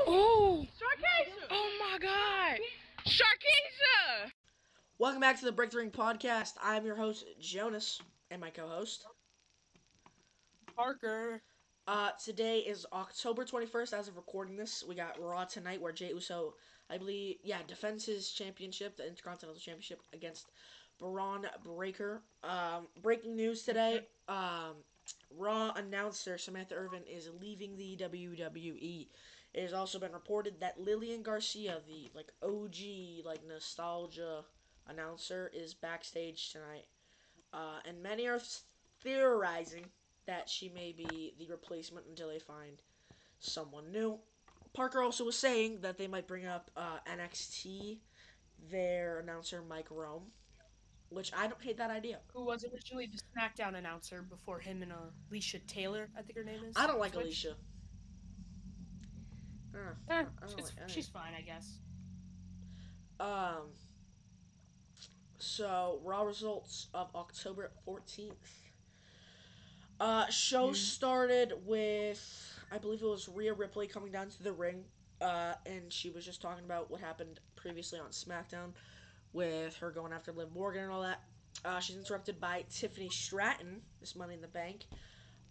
Oh! Sharkeisha! Oh my god! Sharkeisha! Welcome back to the Break the Ring podcast. I'm your host, Jonas, and my co-host, Parker. Today is October 21st as of recording this. We got Raw tonight where Jey Uso, I believe, defends his championship, the Intercontinental Championship, against Braun Breaker. Breaking news today, Raw announcer Samantha Irvin is leaving the WWE. It has also been reported that Lillian Garcia, the OG nostalgia announcer, is backstage tonight, and many are theorizing that she may be the replacement until they find someone new. Parker also was saying that they might bring up NXT, their announcer Mike Rome, which I don't hate that idea. Who was originally the Smackdown announcer before him and Alicia Taylor, I think her name is. I don't like switched. Alicia. I don't like She's fine, I guess. So Raw results of October 14th. Show started with, I believe it was Rhea Ripley coming down to the ring, and she was just talking about what happened previously on SmackDown with her going after Liv Morgan and all that. She's interrupted by Tiffany Stratton, this Money in the Bank.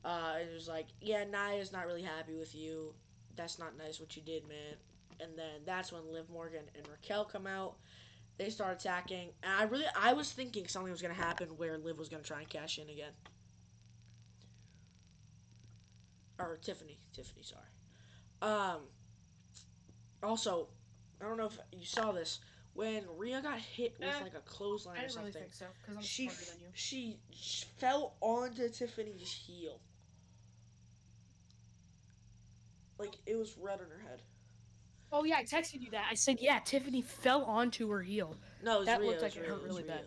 It was like, yeah, Nia's not really happy with you. That's not nice what you did, man. And then that's when Liv Morgan and Raquel come out. They start attacking, and I was thinking something was gonna happen where Liv was gonna try and cash in again. Or Tiffany, sorry. Also, I don't know if you saw this, when Rhea got hit with a clothesline or something. I didn't really think so, because I'm smarter than you. She fell onto Tiffany's heel. It was red on her head. Oh yeah, I texted you that. I said, yeah, Tiffany fell onto her heel. No, it was that Rhea. Looked like it hurt really bad.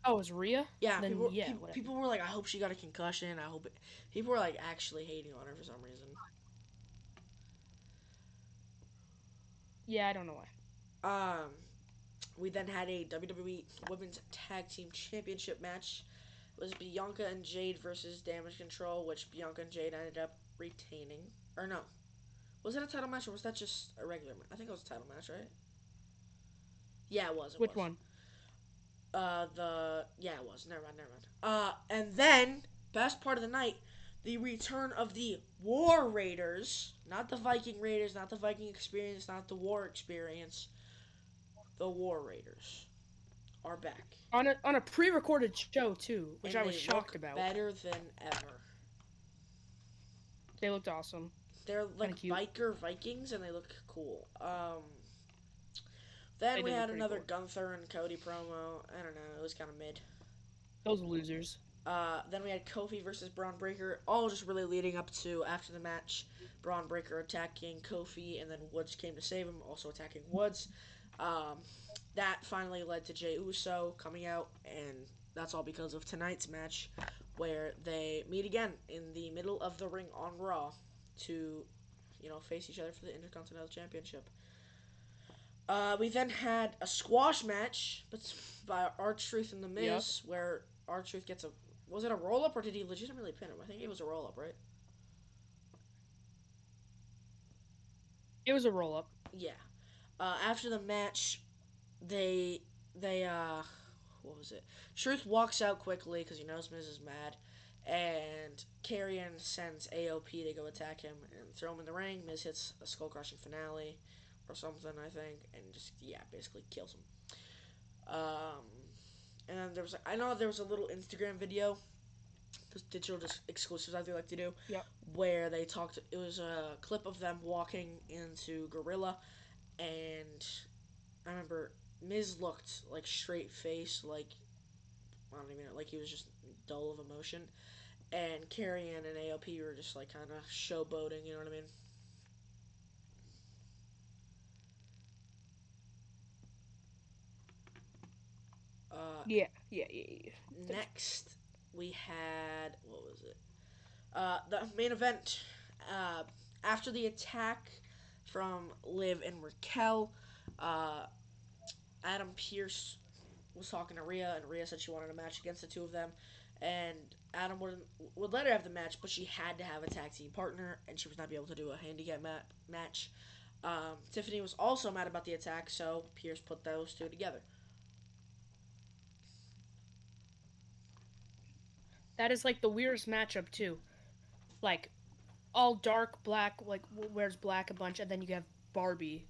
Oh, it was Rhea? Yeah, people were like, I hope she got a concussion. People were actually hating on her for some reason. Yeah, I don't know why. We then had a WWE Women's Tag Team Championship match. It was Bianca and Jade versus Damage Control, which Bianca and Jade ended up retaining. Or no. Was it a title match or was that just a regular match? I think it was a title match, right? Yeah, it was. Which one? It was. Never mind. And then, best part of the night, the return of the War Raiders. Not the Viking Raiders, not the Viking Experience, not the War Experience. The War Raiders are back. On a pre-recorded show, too, which I was shocked about. Better than ever. They looked awesome. They're biker Vikings, and they look cool. Then we had another Gunther and Cody promo. I don't know. It was kind of mid. Those losers. Then we had Kofi versus Braun Breaker. All just really leading up to, after the match, Braun Breaker attacking Kofi, and then Woods came to save him, also attacking Woods. That finally led to Jey Uso coming out, and that's all because of tonight's match, where they meet again in the middle of the ring on Raw to, face each other for the Intercontinental Championship. We then had a squash match by R-Truth and The Miz, where R-Truth gets was it a roll-up, or did he legitimately pin him? I think it was a roll-up, right? It was a roll-up. Yeah. After the match, they what was it? Truth walks out quickly because he knows Miz is mad, and Karrion sends AOP to go attack him and throw him in the ring. Miz hits a skull-crushing finale or something, I think, and just, basically kills him. And there was, I know there was a little Instagram video, those digital exclusives as they like to do, where they talked, it was a clip of them walking into Gorilla, and I remember Miz looked straight face, I don't even know, he was just dull of emotion, and Karrion and AOP were just kind of showboating, you know what I mean? Yeah. Next, we had, what was it? The main event. After the attack from Liv and Raquel, Adam Pearce was talking to Rhea, and Rhea said she wanted a match against the two of them, and Adam would let her have the match, but she had to have a tag team partner, and she was not be able to do a handicap match. Tiffany was also mad about the attack, so Pierce put those two together. That is like the weirdest matchup too. Like all dark black, like wears black a bunch, and then you have Barbie.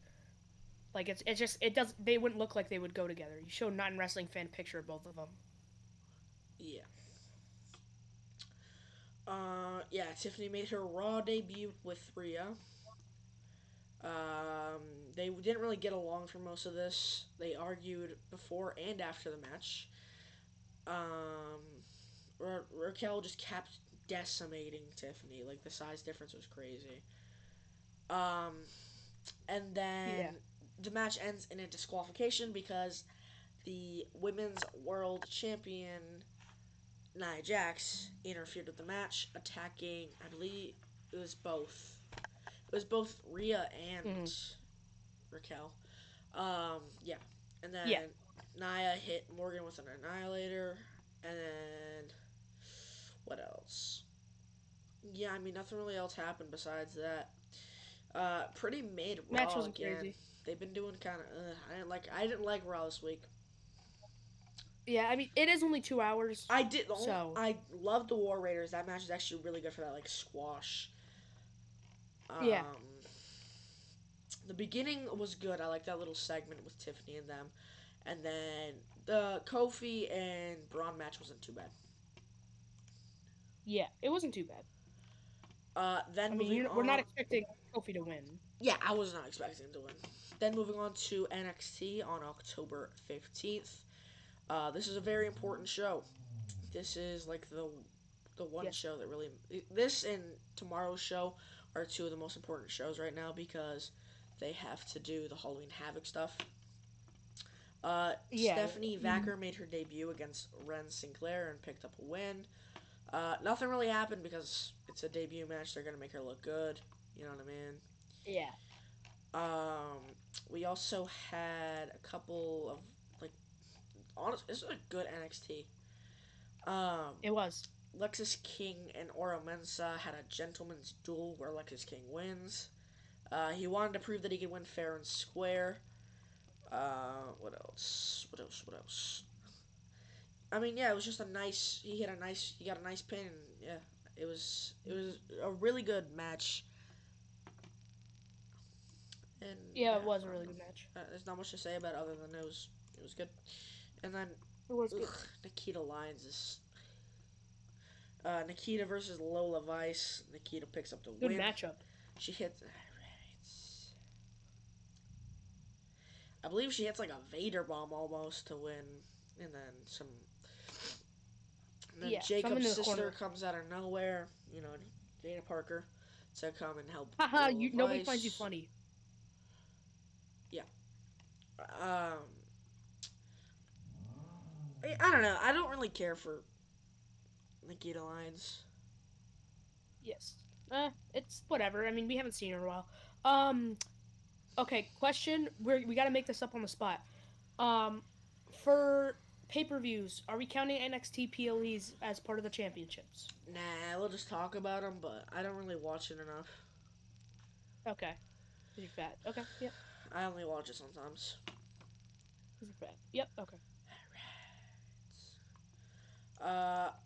Like it's just it does they wouldn't look like they would go together. You showed not in wrestling fan picture of both of them. Yeah. Yeah, Tiffany made her Raw debut with Rhea. Um, they didn't really get along for most of this. They argued before and after the match. Um, Raquel just kept decimating Tiffany. Like the size difference was crazy. Um, and then Yeah. the match ends in a disqualification because the women's world champion Nia Jax interfered with the match, attacking. I believe it was both. It was both Rhea and Mm-hmm. Raquel. Yeah, and Yeah. then Nia hit Morgan with an Annihilator, and then what else? Yeah, I mean nothing really else happened besides that. Pretty mid Match Raw wasn't again. crazy. They've been doing kind of. I didn't like Raw this week. Yeah, I mean it is only 2 hours, I did. so I love the War Raiders. That match is actually really good for that like squash. yeah, Um, the beginning was good. I like that little segment with Tiffany and them, and then the Kofi and Braun match wasn't too bad. yeah, it wasn't too bad. Then I mean moving we're not on. expecting Kofi to win. Yeah, I was not expecting him to win. Then moving on to NXT on October 15th. This is a very important show. This is like the one Yes. show that really this and tomorrow's show are two of the most important shows right now because they have to do the Halloween Havoc stuff. Yeah. Stephanie Mm, Vacker made her debut against Ren Sinclair and picked up a win. Nothing really happened because it's a debut match. They're gonna make her look good. You know what I mean? yeah. Um, we also had a couple of like honest. This is a good NXT. Um, It was. Lexus King and Oro Mensa had a gentleman's duel where Lexus King wins. He wanted to prove that he could win fair and square. What else? What else? What else? I mean, yeah, it was just a nice. He got a nice pin. And yeah, it was a really good match. And Yeah, yeah, it was a really good match. there's not much to say about it other than it was good. And then, It was good. Nikita Lyons is Nikita versus Lola Vice. Nikita picks up the Good win. matchup. She hits. I believe she hits like a Vader bomb almost to win, and then some. And then Yeah, someone Jacob's in the sister corner. comes out of nowhere. You know, Dana Parker, to come and help Haha, Lola you nobody finds you Vice. funny. Yeah. Um. I don't know. I don't really care for Nikita Lyons. Yes. It's whatever. I mean, we haven't seen her in a while. Um, okay, question. We got to make this up on the spot. Um, for pay-per-views, are we counting NXT PLEs as part of the championships? Nah, we'll just talk about them, but I don't really watch it enough. Okay. 'Cause you're fat. Okay. Yep. I only watch it sometimes. 'Cause you're fat. Yep. Okay.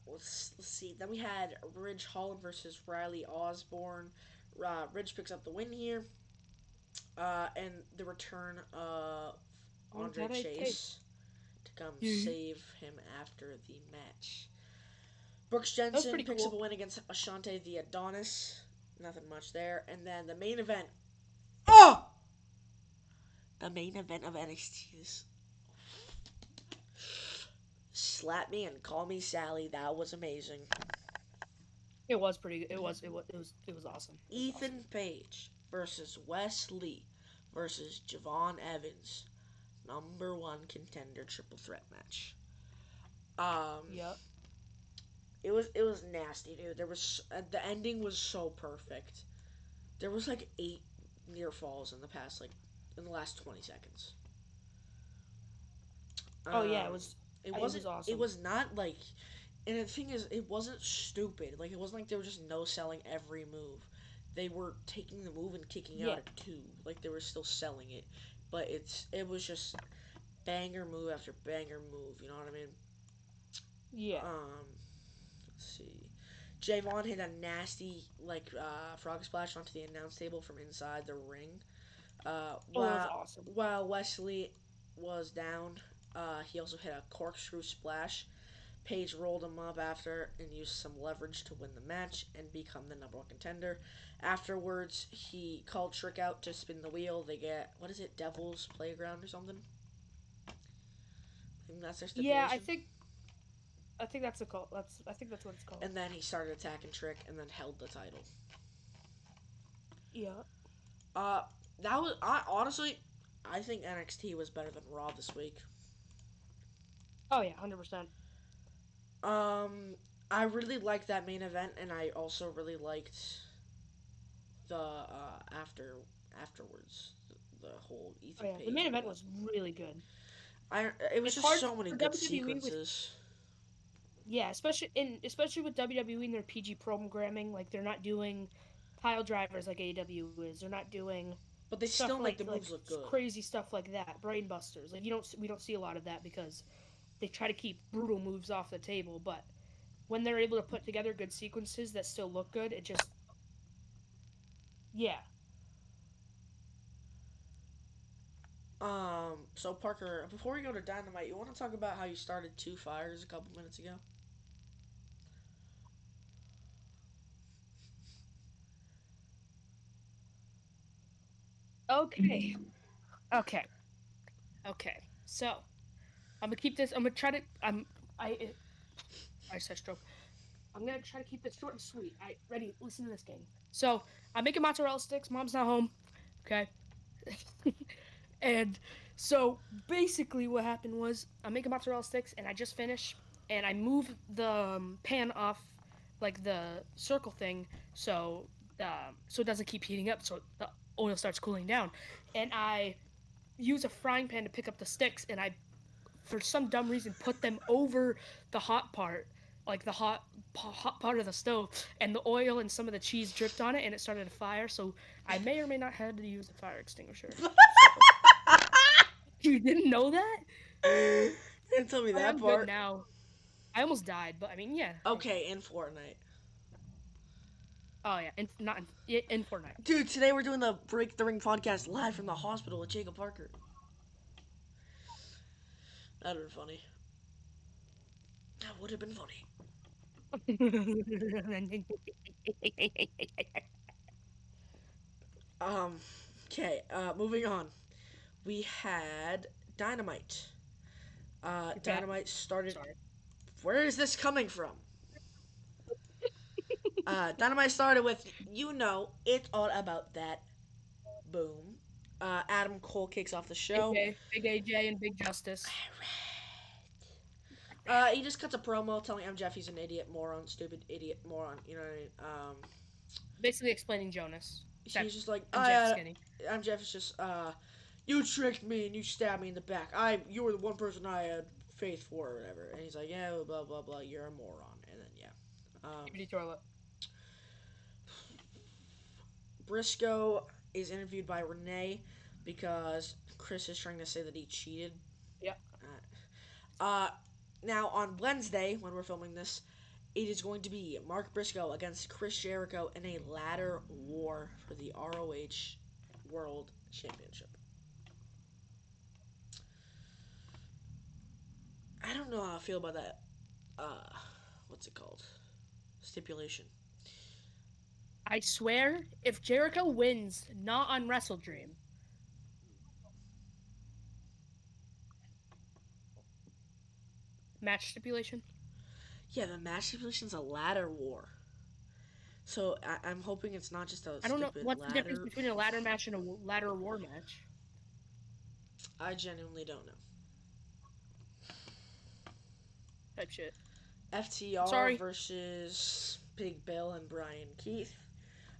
Let's see. Then we had Ridge Holland versus Riley Osborne. Ridge picks up the win here. And the return of Andre Andre Tate. Chase to come That save him after the match. Brooks was Jensen pretty picks up cool. a win against Ashante the Adonis. Nothing much there. And then the main event. Oh! The main event of NXT is Slap Me and Call Me Sally. That was amazing. It was pretty. It was awesome. It was awesome. Ethan Page versus Wes Lee versus Javon Evans. Number one contender triple threat match. Um, Yep. it was nasty, dude. The ending was so perfect. There was like 8 near falls in the last 20 seconds. Oh yeah, Um, it it wasn't. was It awesome. was not like And the thing is, it wasn't stupid. Like, it wasn't like they were just no selling every move. They were taking the move and kicking out Yeah, at two. Like, they were still selling it. But it was just banger move after banger move. You know what I mean? yeah. Um, let's see. Javon hit a nasty frog splash onto the announce table from inside the ring. Oh, that was awesome. While Wesley was down, he also hit a corkscrew splash. Paige rolled him up after and used some leverage to win the match and become the number one contender. Afterwards, he called Trick out to spin the wheel. They get, what is it, Devil's Playground or something? I think that's their Yeah, stipulation. I think that's a call. I think that's what it's called. And then he started attacking Trick and then held the title. Yeah. Uh, honestly, I think NXT was better than Raw this week. Oh yeah, 100%. Um, I really liked that main event, and I also really liked the afterwards, the whole Oh Ethan yeah, the Page main and all event that. was really good. It was It's just hard so many for good WWE with sequences. yeah, especially with WWE and their PG programming, like they're not doing pile drivers like AEW is. They're not doing But they stuff still make the moves like look good. crazy stuff like that, brain busters. Like we don't see a lot of that because they try to keep brutal moves off the table, but when they're able to put together good sequences that still look good, it just yeah. So Parker, before we go to Dynamite, you want to talk about how you started two fires a couple minutes ago? Okay. Okay. Okay. So, I'm gonna keep this I'm gonna try to I I said stroke. I'm gonna try to keep this short and sweet. I ready. Listen to this game. So I'm making mozzarella sticks. Mom's not home. Okay. And so basically, what happened was I'm making mozzarella sticks, and I just finished, and I move the pan off like the circle thing, so it doesn't keep heating up, so the oil starts cooling down, and I use a frying pan to pick up the sticks, and I for some dumb reason put them over the hot part, like the hot part of the stove, and the oil and some of the cheese dripped on it, and it started a fire. So I may or may not have to use a fire extinguisher. So you didn't know that? Didn't tell me that I'm good part. now. I almost died, but I mean, yeah. Hey. Okay, in Fortnite. Oh yeah, not in Fortnite. Dude, today we're doing the Break the Ring podcast live from the hospital with Jacob Parker. That'd have been funny. That would have been funny. Um, okay, moving on. We had Dynamite. You're fat. Dynamite started. Sorry. Where is this coming from? Dynamite started with, you know, it's all about that. Boom. Adam Cole kicks off the show. Big AJ, and Big Justice. He just cuts a promo telling MJF he's an idiot, moron, stupid idiot, moron. You know what I mean? Basically explaining Jonas. He's Except just like, MJF skinny. MJF is just, you tricked me and you stabbed me in the back. You were the one person I had faith for or whatever. And he's like, yeah, blah blah blah. You're a moron. And then yeah, Beauty toilet. Briscoe is interviewed by Renee because Chris is trying to say that he cheated. Yep. Uh, Now on Wednesday when we're filming this, it is going to be Mark Briscoe against Chris Jericho in a ladder war for the ROH World Championship. I don't know how I feel about that. What's it called? Stipulation. I swear, if Jericho wins, not on Wrestle Dream, match stipulation. Yeah, the match stipulation's a ladder war. So I'm hoping it's not just a I don't know stupid what's the difference ladder. between a ladder match and a ladder war match. I genuinely don't know. Type shit. FTR Sorry. versus Big Bill and Brian Keith.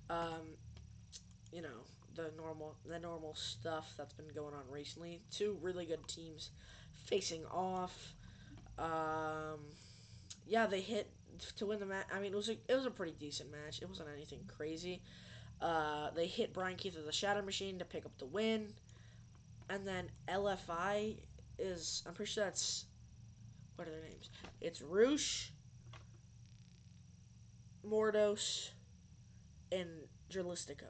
Um, you know, the normal stuff that's been going on recently. Two really good teams facing off. Um, yeah, they hit to win the match. I mean, it was a pretty decent match. It wasn't anything crazy. They hit Brian Keith with the Shatter Machine to pick up the win, and then LFI is, I'm pretty sure that's, what are their names? It's Roosh, Mordos, and Drilistico.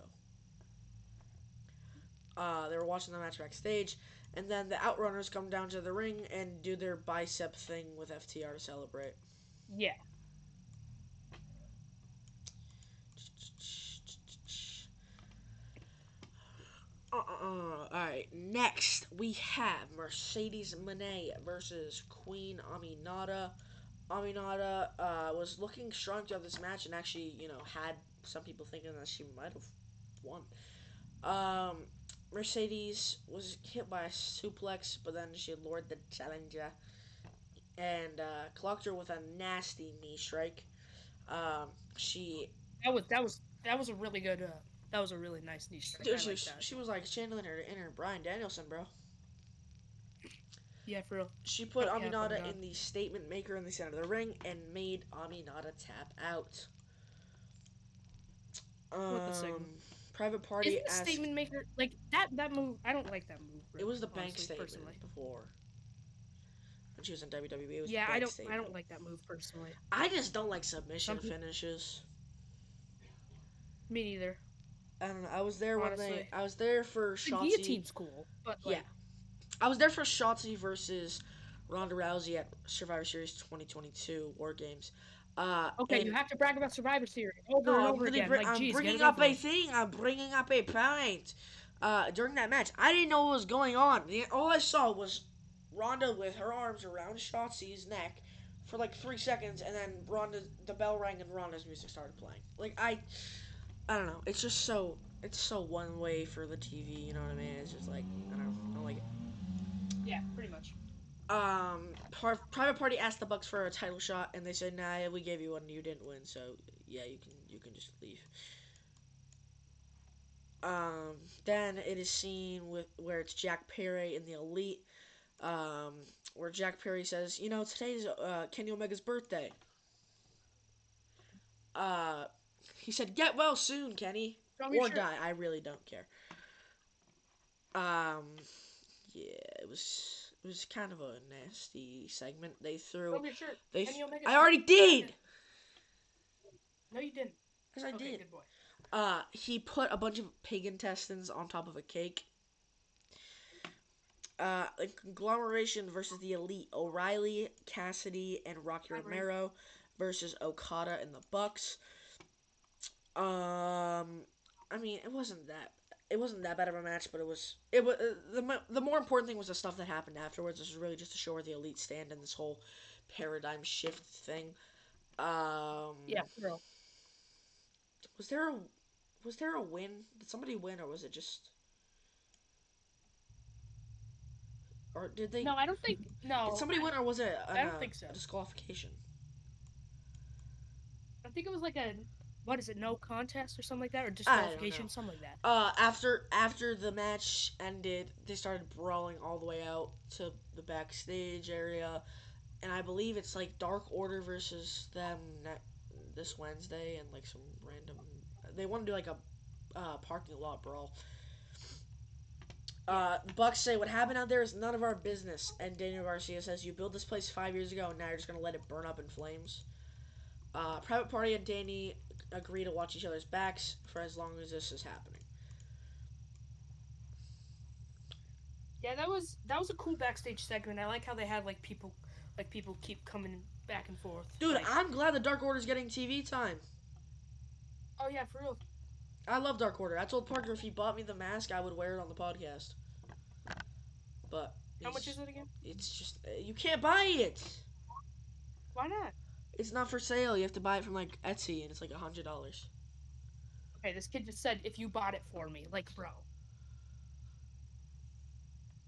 They were watching the match backstage, and then the Outrunners come down to the ring and do their bicep thing with FTR to celebrate. Yeah. Alright, next we have Mercedes Moné versus Queen Aminata. Aminata was looking strong throughout this match and actually, had some people thinking that she might have won. Um, Mercedes was hit by a suplex, but then she lured the challenger and clocked her with a nasty knee strike. She That was a really good. That was a really nice knee strike. dude, I she, like was- that. she was like channeling her inner Brian Danielson, bro. Yeah, for real. She put Cut half Aminata undone. in the statement maker in the center of the ring and made Aminata tap out. With the signal. Um, Private Party Isn't the asked. statement maker like that move? I don't like that move, It was the bank honestly, statement personally. before when she was in WWE. It was the Yeah, I bank don't. I statement. don't like that move personally. I just don't like submission Some people, finishes. me neither. I don't know. I was there when they. Honestly, I was there for the Shotzi. guillotine's cool, but Yeah, I was there for Shotzi versus Ronda Rousey at Survivor Series 2022 War Games. okay, you And have to brag about Survivor Series over and no, over again. Like, I'm geez, get bringing it up over a with. thing. I'm bringing up a point. During that match, I didn't know what was going on. All I saw was Ronda with her arms around Shotzi's neck for like 3 seconds, and then the bell rang and Ronda's music started playing. Like I don't know. It's just it's so one way for the TV. You know what I mean? It's just like I don't like it. Yeah, pretty much. Private Party asked the Bucks for a title shot, and they said, "Nah, we gave you one, and you didn't win. So yeah, you can just leave." Then it is seen with where it's Jack Perry in the Elite, um, where Jack Perry says, today's Kenny Omega's birthday. Uh, he said, "Get well soon, Kenny, Show me your or shirt. die. I really don't care." Um, yeah, it was kind of a nasty segment they Show threw. me your shirt. They, Kenny Omega's I shirt. already Yeah, I did. did. No, you didn't. Yes, I Okay, did. good boy. He put a bunch of pig intestines on top of a cake. A conglomeration versus the Elite: O'Reilly, Cassidy, and Rocky Hi, Brandon. Romero versus Okada and the Bucks. I mean, it wasn't that bad of a match, but it was the more important thing was the stuff that happened afterwards. This was really just to show where the Elite stand in this whole paradigm shift thing. Um, Yeah, for real. was there a was there a win? Did somebody win, or was it just, or did they? No, I don't think. Did No, somebody win, or was it I don't think so. a disqualification? I think it was like a what is it? No contest or something like that, or I don't know. disqualification, something like that. After the match ended, they started brawling all the way out to the backstage area, and I believe it's like Dark Order versus them this Wednesday, and like some random. They want to do like a parking lot brawl. Yeah. Bucks say what happened out there is none of our business, and Daniel Garcia says you built this place 5 years ago, and now you're just gonna let it burn up in flames. Private Party and Danny agree to watch each other's backs for as long as this is happening. Yeah, that was a cool backstage segment. I like how they had like people keep coming back and forth. Dude, Like, I'm glad the Dark Order's getting TV time. oh yeah, for real. I love Dark Order. I told Parker if he bought me the mask, I would wear it on the podcast. But How much is it again? it's just you can't buy it. Why not? It's not for sale. You have to buy it from like Etsy, and it's like $100. Okay, this kid just said if you bought it for me, like, bro.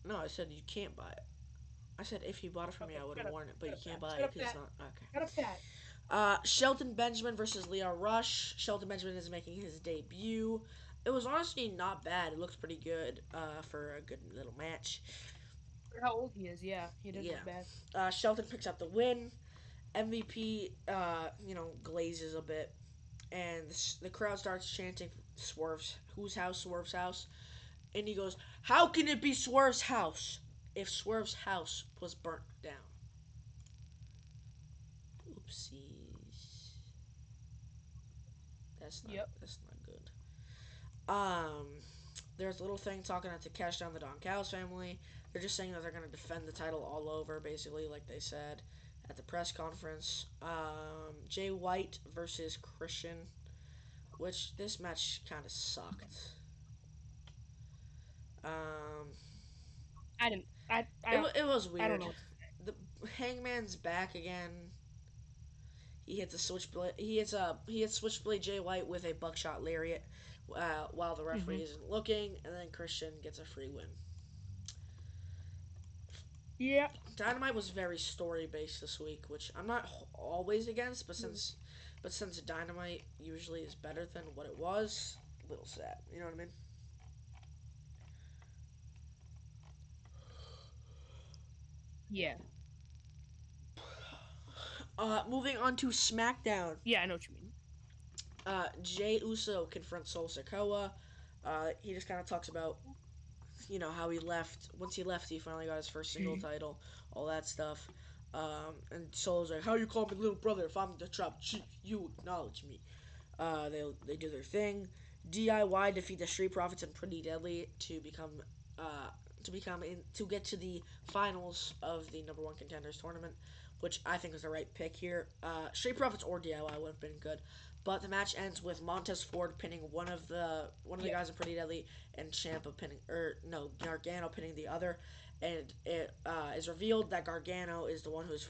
No, I said you can't buy it. I said if you bought it from me, Okay, I would have worn it, but you can't buy shut it up, because it's Pat. not okay. Shut up, Pat. Shelton Benjamin versus Leo Rush. Shelton Benjamin is making his debut. It was honestly not bad. It looks pretty good for a good little match. For how old he is, yeah, he didn't Yeah. look bad. Shelton picks up the win, MVP, glazes a bit, and the crowd starts chanting Swerve's whose house, Swerve's house, and he goes, "How can it be Swerve's house if Swerve's house was burnt down?" Oopsies. Yep. That's not good. Um, there's a little thing talking to cash down the Don Callis family. They're just saying that they're gonna defend the title all over, basically, like they said at the press conference. Jay White versus Christian, which this match kind of sucked. Um, I didn't. it was I don't weird. know what to say. The Hangman's back again. He hits a switchblade. He hits switchblade Jay White with a buckshot lariat, while the referee Hmm. isn't looking, and then Christian gets a free win. Yeah. Dynamite was very story based this week, which I'm not always against, but since Dynamite usually is better than what it was, a little sad. You know what I mean? Yeah. Moving on to SmackDown. Yeah. I know what you mean. Jay Uso confronts Sol Sikoa. He just kind of talks about how he left. Once he left, he finally got his first single title, all that stuff. And Solo's like, "How you call me little brother if I'm the trap chief? You acknowledge me." They do their thing. DIY defeat the Street Profits and Pretty Deadly uh, to get to the finals of the number one contenders tournament, which I think was the right pick here. Street Profits or DIY would have been good, but the match ends with Montez Ford pinning one of the Yeah. guys in Pretty Deadly and Ciampa pinning, or no, Gargano pinning the other, and it is revealed that Gargano is the one who's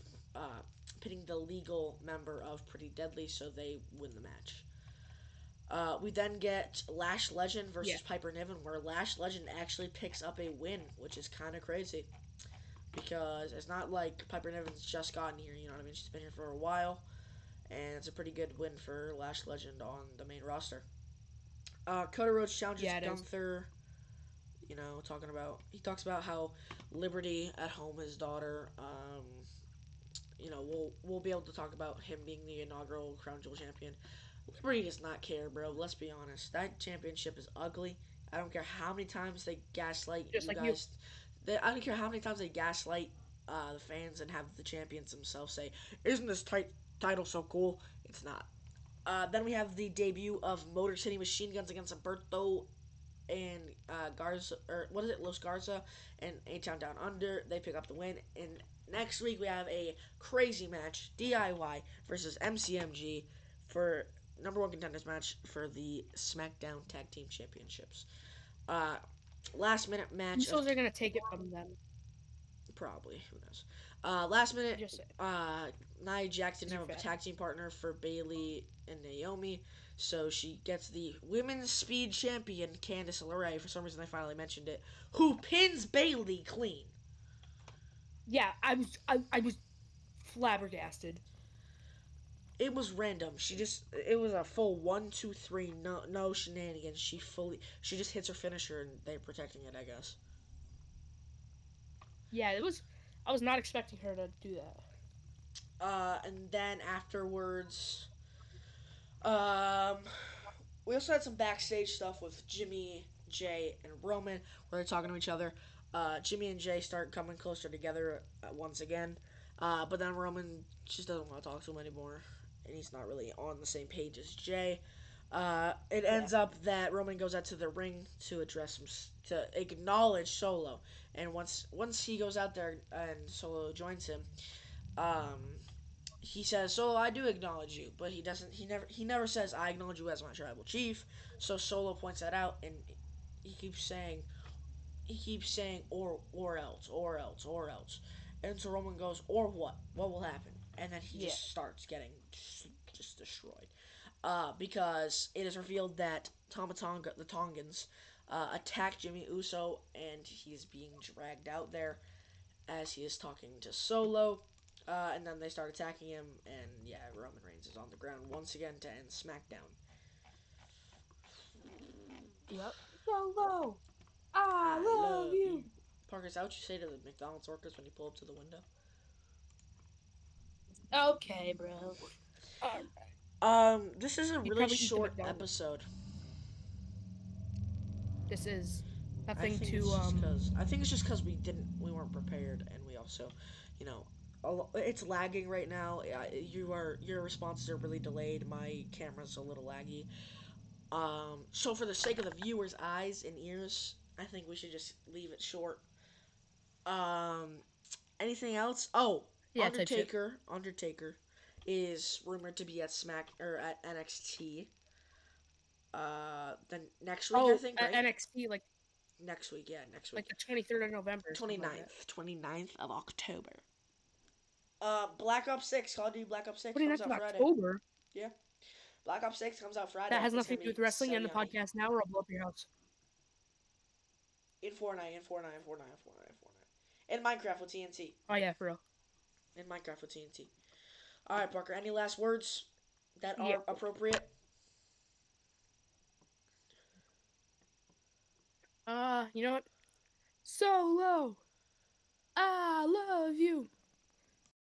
pinning the legal member of Pretty Deadly, so they win the match. We then get Lash Legend Yeah. versus Piper Niven, where Lash Legend actually picks up a win, which is kind of crazy because it's not like Piper Niven's just gotten here. You know what I mean? She's been here for a while, and it's a pretty good win for Lash Legend on the main roster. Cody Rhodes challenges Yeah. It is. Gunther. He talks about how Liberty at home, his daughter. We'll be able to talk about him being the inaugural Crown Jewel champion. Liberty does not care, bro. Let's be honest. That championship is ugly. I don't care how many times they gaslight Just you like you. guys. I don't care how many times they gaslight the fans and have the champions themselves say, "Isn't this title so cool?" It's not. Then we have the debut of Motor City Machine Guns against Alberto and Garza, or what is it, Los Garza and A Town Down Under. They pick up the win. And next week we have a crazy match: DIY versus MCMG for number one contenders match for the SmackDown Tag Team Championships. Uh, Last minute match of Usos are gonna take it from them. probably who knows. Last minute, Just say. Nia Jax didn't As a have a fan. tag team partner for Bayley and Naomi, so she gets the women's speed champion Candice LeRae. For some reason, I finally mentioned it. Who pins Bayley clean? Yeah. I was flabbergasted. It was random. It was a full 1, 2, 3. No shenanigans. She just hits her finisher and they're protecting it, I guess. Yeah. It was. I was not expecting her to do that. And then afterwards, um, we also had some backstage stuff with Jimmy, Jay, and Roman where they're talking to each other. Jimmy and Jay start coming closer together once again, but then Roman just doesn't want to talk to him anymore, and he's not really on the same page as Jay. It Yeah. ends up that Roman goes out to the ring to address him, to acknowledge Solo, and once he goes out there and Solo joins him, um, he says, "Solo, I do acknowledge you," but he doesn't. He never says, "I acknowledge you as my tribal chief." So Solo points that out, and he keeps saying, or else, or else, or else, and so Roman goes, "Or what? What will happen?" And then he Yeah. just starts getting just destroyed, because it is revealed that the Tongans, attacked Jimmy Uso, and he's being dragged out there as he is talking to Solo. And then they start attacking him, and yeah, Roman Reigns is on the ground once again to end SmackDown. Yep. Solo. I I love love you. you. Parker, is that what you say to the McDonald's workers when you pull up to the window? Okay, bro. All right. This is a You really probably eat the short McDonald's. episode. This is I nothing think to it's just cause I think it's just cause we weren't prepared, and we also, you know, it's lagging right now. Your responses are really delayed. My camera's a little laggy. So for the sake of the viewers' eyes and ears, I think we should just leave it short. Um, Anything else? Oh, yeah, type shit. Undertaker is rumored to be at Smack or at NXT. Then next week I Oh, think, right? NXT Next week, yeah, next week. like the 23rd of November or something like that. 29th of October. Black Ops 6, Call of Duty Black Ops 6 comes 29th of out Friday. October. Yeah. Black Ops 6 comes out That Friday. has It's nothing gonna to do be with wrestling so and the yummy. podcast now, or I'll blow up your house. In Fortnite, in Fortnite, in Fortnite, in Fortnite, in Fortnite. In Minecraft with TNT. Oh yeah, for real. In Minecraft with TNT. Alright, Parker, any last words that Yeah. are appropriate? You know what? Solo.